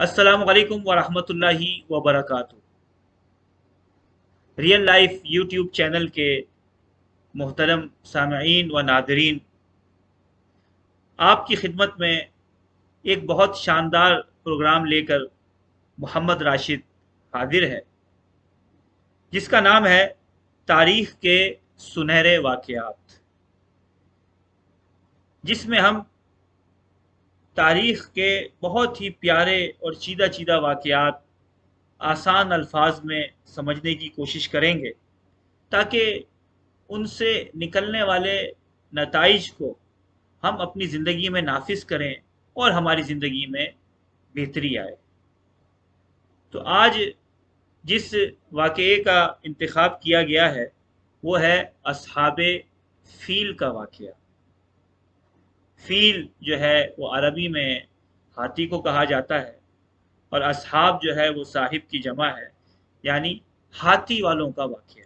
अस्सलामु अलैकुम वरहमतुल्लाहि वबरकातुहू। रियल लाइफ यूट्यूब चैनल के मोहतरम सामईन व नादरीन, आपकी खिदमत में एक बहुत शानदार प्रोग्राम लेकर मोहम्मद राशिद हाजिर है, जिसका नाम है तारीख के सुनहरे वाक़यात, जिसमें हम तारीख के बहुत ही प्यारे और चीदा चीदा वाक़यात आसान अल्फाज में समझने की कोशिश करेंगे, ताकि उनसे निकलने वाले नताइज को हम अपनी ज़िंदगी में नाफिज करें और हमारी ज़िंदगी में बेहतरी आए। तो आज जिस वाक़ये का इंतखाब किया गया है वो है अस्हाबे फ़ील का वाक़या। फ़ील जो है वो अरबी में हाथी को कहा जाता है, और अस्हाब जो है वो साहिब की जमा है, यानी हाथी वालों का वाक़या।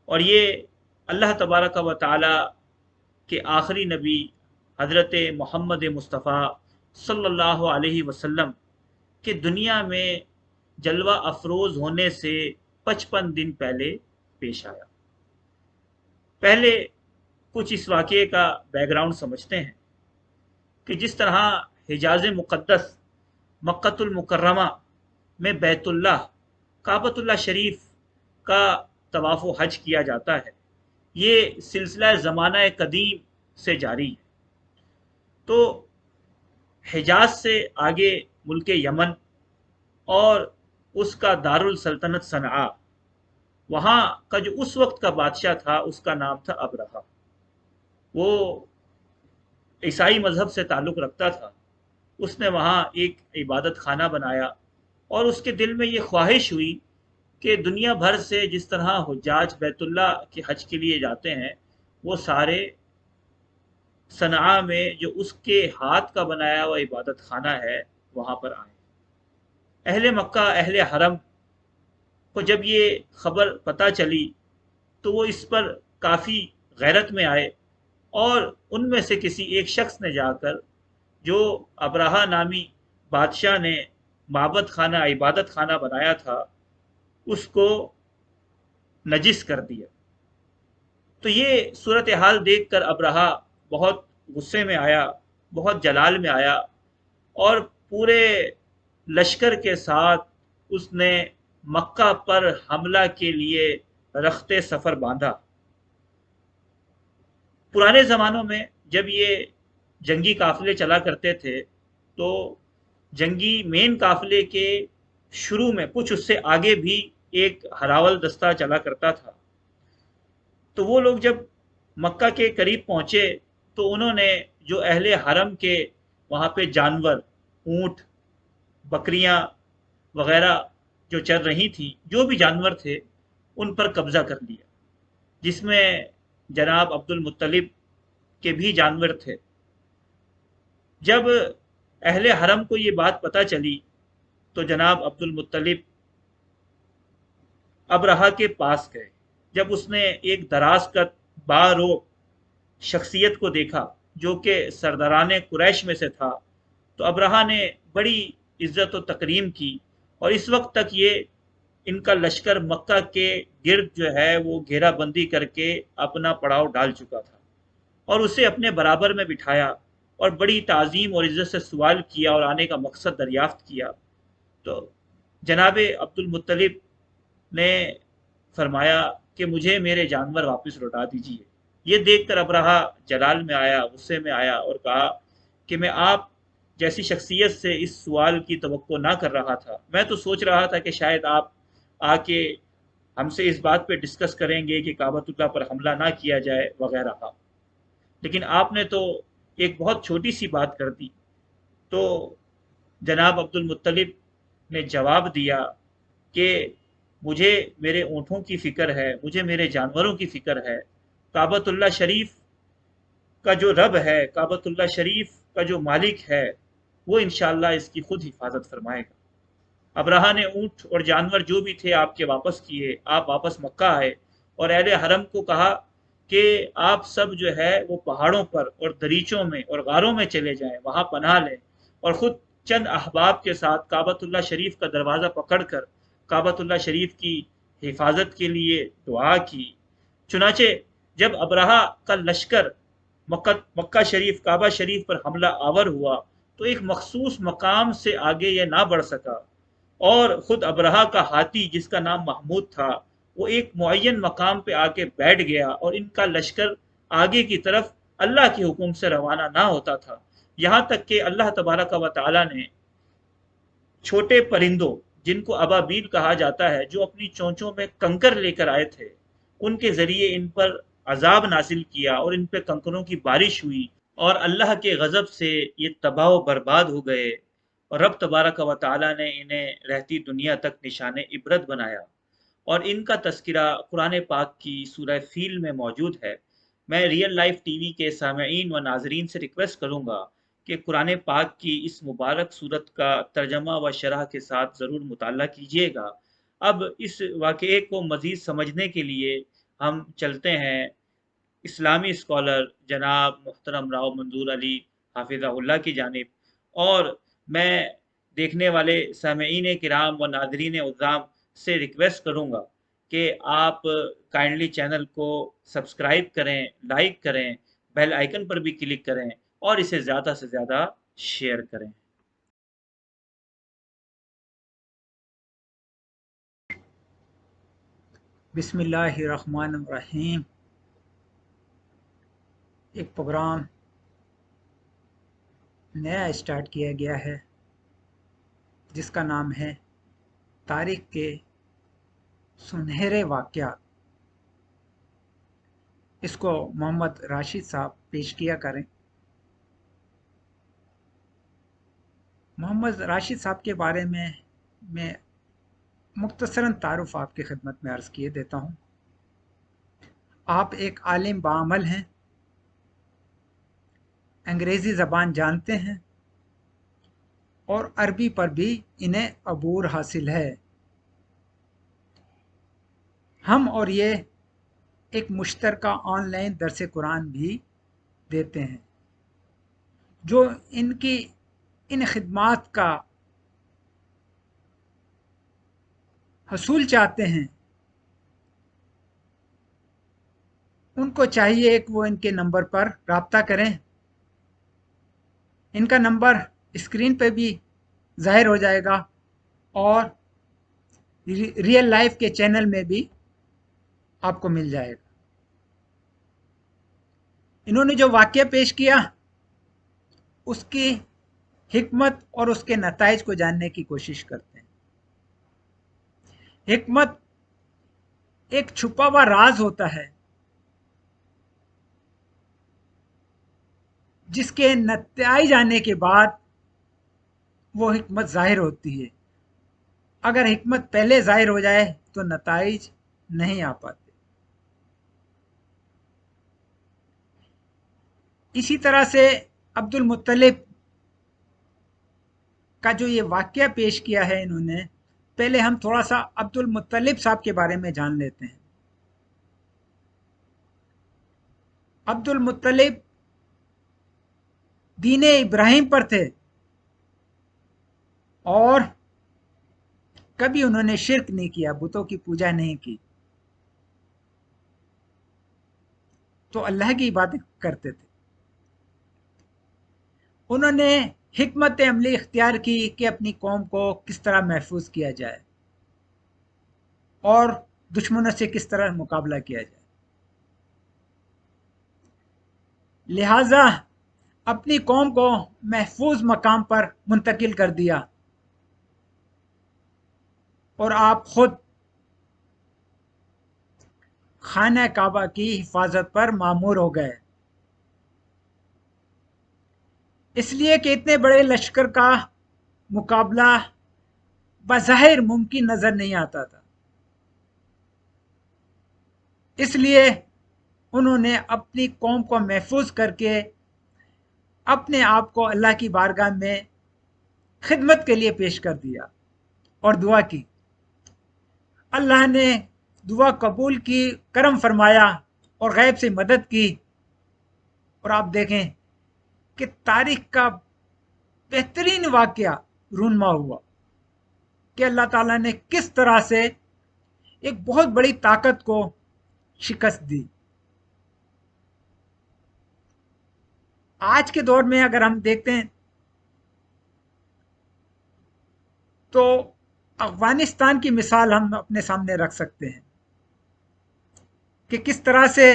और ये अल्लाह तबारक व तआला के आखिरी नबी हज़रत मोहम्मद मुस्तफ़ा सल्लल्लाहु अलैहि वसल्लम के दुनिया में जलवा अफरोज़ होने से 55 दिन पहले पेश आया। पहले कुछ इस वाक़ये का बैकग्राउंड समझते हैं कि जिस तरह हिजाज़ मुक़द्दस मक्कतुल मुकर्रमा में बैतुल्लाह काबतुल्लाह शरीफ का तवाफ़ व हज किया जाता है, ये सिलसिला ज़माना कदीम से जारी है। तो हिजाज से आगे मुल्क यमन और उसका दारुल सल्तनत सनआ, वहाँ का जो उस वक्त का बादशाह था उसका नाम था अबरहा। वो ईसाई मज़हब से ताल्लुक़ रखता था। उसने वहाँ एक इबादत खाना बनाया और उसके दिल में ये ख्वाहिश हुई कि दुनिया भर से जिस तरह हुज्जाज बैतुल्लाह के हज के लिए जाते हैं, वो सारे सनआ में जो उसके हाथ का बनाया हुआ इबादत खाना है वहाँ पर आए। अहले मक्का, अहले हरम को जब ये खबर पता चली तो वो इस पर काफ़ी गैरत में आए, और उनमें से किसी एक शख्स ने जाकर, जो अबरहा नामी बादशाह ने माबद खाना इबादत खाना बनाया था, उसको नजिस कर दिया। तो ये सूरत हाल देख कर अबरहा बहुत गुस्से में आया, बहुत जलाल में आया, और पूरे लश्कर के साथ उसने मक्का पर हमला के लिए रखते सफ़र बांधा। पुराने ज़मानों में जब ये जंगी काफ़िले चला करते थे, तो जंगी मेन काफ़िले के शुरू में कुछ उससे आगे भी एक हरावल दस्ता चला करता था। तो वो लोग जब मक्का के करीब पहुँचे तो उन्होंने जो अहले हरम के वहाँ पे जानवर, ऊँट, बकरियाँ वग़ैरह जो चल रही थी, जो भी जानवर थे, उन पर कब्ज़ा कर लिया, जिसमें जनाब अब्दुल मुत्तलिब के भी जानवर थे। जब अहले हरम को ये बात पता चली तो जनाब अब्दुल मुत्तलिब अबरहा के पास गए। जब उसने एक दराज का बारोब शख्सियत को देखा जो कि सरदारान कुरैश में से था, तो अबरहा ने बड़ी इज़्ज़त व तकरीम की, और इस वक्त तक ये इनका लश्कर मक्का के गिर्द जो है वो घेराबंदी करके अपना पड़ाव डाल चुका था, और उसे अपने बराबर में बिठाया और बड़ी ताज़ीम और इज़्ज़त से सवाल किया और आने का मकसद दरियाफ्त किया। तो जनाब अब्दुल मुत्तलिब ने फरमाया कि मुझे मेरे जानवर वापस लौटा दीजिए। ये देखकर अबरहा जलाल में आया, गुस्से में आया, और कहा कि मैं आप जैसी शख्सियत से इस सवाल की तवक्को ना कर रहा था। मैं तो सोच रहा था कि शायद आप आके हमसे इस बात पे डिस्कस करेंगे कि काबतुल्लाह पर हमला ना किया जाए वगैरह, लेकिन आपने तो एक बहुत छोटी सी बात कर दी। तो जनाब अब्दुल मुत्तलिब ने जवाब दिया कि मुझे मेरे ऊँटों की फ़िक्र है, मुझे मेरे जानवरों की फ़िक्र है। काबतुल्लाह शरीफ का जो रब है, काबतुल्लाह शरीफ का जो मालिक है, वो इंशाअल्लाह इसकी खुद हिफाजत फरमाएगा। अबरहा ने ऊँट और जानवर जो भी थे आपके वापस किए, आप वापस मक्का आए, और अहले हरम को कहा कि आप सब जो है वो पहाड़ों पर और दरीचों में और गारों में चले जाएं, वहाँ पनाह लें, और ख़ुद चंद अहबाब के साथ काबतुल्लाह शरीफ का दरवाज़ा पकड़कर काबतुल्लाह शरीफ की हिफाजत के लिए दुआ की। चुनाचे जब अबरहा का लश्कर मक्का शरीफ काबा शरीफ पर हमला आवर हुआ तो एक मखसूस मकाम से आगे यह ना बढ़ सका, और खुद अबरहा का हाथी जिसका नाम महमूद था वो एक मुअय्यन मकाम पे आके बैठ गया, और इनका लश्कर आगे की तरफ अल्लाह के हुक्म से रवाना ना होता था। यहाँ तक कि अल्लाह तबारक व तआला ने छोटे परिंदों, जिनको अबाबील कहा जाता है, जो अपनी चोंचों में कंकर लेकर आए थे, उनके ज़रिए इन पर अजाब नासिल किया और इन पे कंकरों की बारिश हुई, और अल्लाह के गज़ब से ये तबाह व बर्बाद हो गए, और रब तबारक व तआला ने इन्हें रहती दुनिया तक निशान इबरत बनाया। और इनका तस्करा कुरान पाक की सूरह फील में मौजूद है। मैं रियल लाइफ टीवी के सामईन व नाजरीन से रिक्वेस्ट करूँगा कि कुरान पाक की इस मुबारक सूरत का तर्जमा व शरह के साथ ज़रूर मुताला कीजिएगा। अब इस वाक़े को मज़ीद समझने के लिए हम चलते हैं इस्लामी स्कॉलर जनाब मुहतरम राव मंजूर अली हाफिज़हुल्लाह की जानिब, और मैं देखने वाले सामईन किराम व नादरीन उज़्ज़ाम से रिक्वेस्ट करूँगा कि आप काइंडली चैनल को सब्सक्राइब करें, लाइक करें, बेल आइकन पर भी क्लिक करें और इसे ज़्यादा से ज़्यादा शेयर करें। बिस्मिल्लाहिर्रहमानिर्रहीम। एक प्रोग्राम नया स्टार्ट किया गया है जिसका नाम है तारीख के सुनहरे वाक़यात। इसको मोहम्मद राशिद साहब पेश किया करें। मोहम्मद राशिद साहब के बारे में मैं मुख्तसरन तारुफ आपकी खिदमत में अर्ज़ किए देता हूँ। आप एक आलिम बाअमल हैं, अंग्रेज़ी ज़बान जानते हैं और अरबी पर भी इन्हें अबूर हासिल है। हम और ये एक मुश्तरका ऑनलाइन दर्स कुरान भी देते हैं। जो इनकी इन खिदमात का हसूल चाहते हैं उनको चाहिए कि वो इनके नंबर पर रब्ता करें। इनका नंबर स्क्रीन पे भी ज़ाहिर हो जाएगा और रियल लाइफ के चैनल में भी आपको मिल जाएगा। इन्होंने जो वाक़या पेश किया उसकी हिकमत और उसके नताइज को जानने की कोशिश करते हैं। हिकमत एक छुपा हुआ राज होता है जिसके नताइज आने के बाद वो हिकमत ज़ाहिर होती है। अगर हिकमत पहले ज़ाहिर हो जाए तो नताइज नहीं आ पाते। इसी तरह से अब्दुल मुत्तलिब का जो ये वाक़या पेश किया है इन्होंने, पहले हम थोड़ा सा अब्दुल मुत्तलिब साहब के बारे में जान लेते हैं। अब्दुल मुत्तलिब दीन इब्राहिम पर थे और कभी उन्होंने शिर्क नहीं किया, बुतों की पूजा नहीं की, तो अल्लाह की इबादत करते थे। उन्होंने हिकमत अमली इख्तियार की कि अपनी कौम को किस तरह महफूज किया जाए और दुश्मनों से किस तरह मुकाबला किया जाए। लिहाजा अपनी कौम को महफूज मकाम पर मुंतकिल कर दिया और आप खुद खाना काबा की हिफाजत पर मामूर हो गए, इसलिए कि इतने बड़े लश्कर का मुकाबला बज़ाहिर मुमकिन नजर नहीं आता था। इसलिए उन्होंने अपनी कौम को महफूज करके अपने आप को अल्लाह की बारगाह में खिदमत के लिए पेश कर दिया और दुआ की। अल्लाह ने दुआ कबूल की, करम फरमाया और गैब से मदद की। और आप देखें कि तारीख का बेहतरीन वाकया रूनमा हुआ कि अल्लाह ताला ने किस तरह से एक बहुत बड़ी ताकत को शिकस्त दी। आज के दौर में अगर हम देखते हैं तो अफगानिस्तान की मिसाल हम अपने सामने रख सकते हैं कि किस तरह से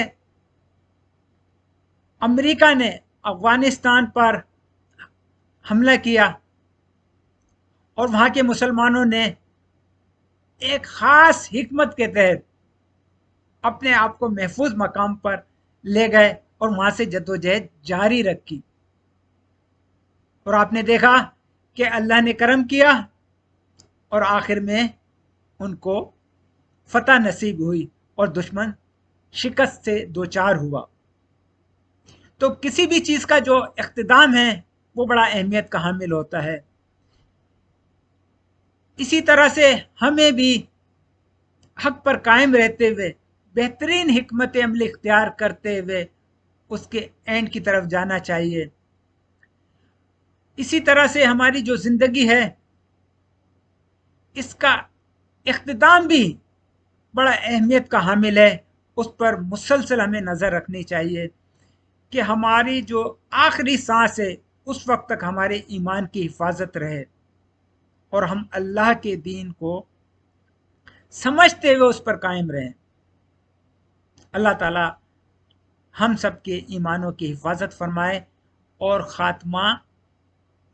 अमेरिका ने अफगानिस्तान पर हमला किया और वहां के मुसलमानों ने एक खास हिकमत के तहत अपने आप को महफूज मकाम पर ले गए और वहां से जद्दोजहद जारी रखी। और आपने देखा कि अल्लाह ने करम किया और आखिर में उनको फतह नसीब हुई और दुश्मन शिकस्त से दो चार हुआ। तो किसी भी चीज का जो इख्तिदाम है वो बड़ा अहमियत का हामिल होता है। इसी तरह से हमें भी हक पर कायम रहते हुए बेहतरीन हिकमत अमली इख्तियार करते हुए उसके एंड की तरफ जाना चाहिए। इसी तरह से हमारी जो जिंदगी है इसका इख्तिताम भी बड़ा अहमियत का हामिल है। उस पर मुसलसल हमें नज़र रखनी चाहिए कि हमारी जो आखिरी सांस है उस वक्त तक हमारे ईमान की हिफाजत रहे और हम अल्लाह के दीन को समझते हुए उस पर कायम रहें। अल्लाह ताला हम सब के ईमानों की हिफाजत फरमाए और ख़ात्मा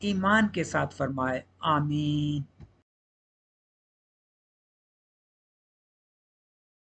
ईमान के साथ फरमाए। आमीन।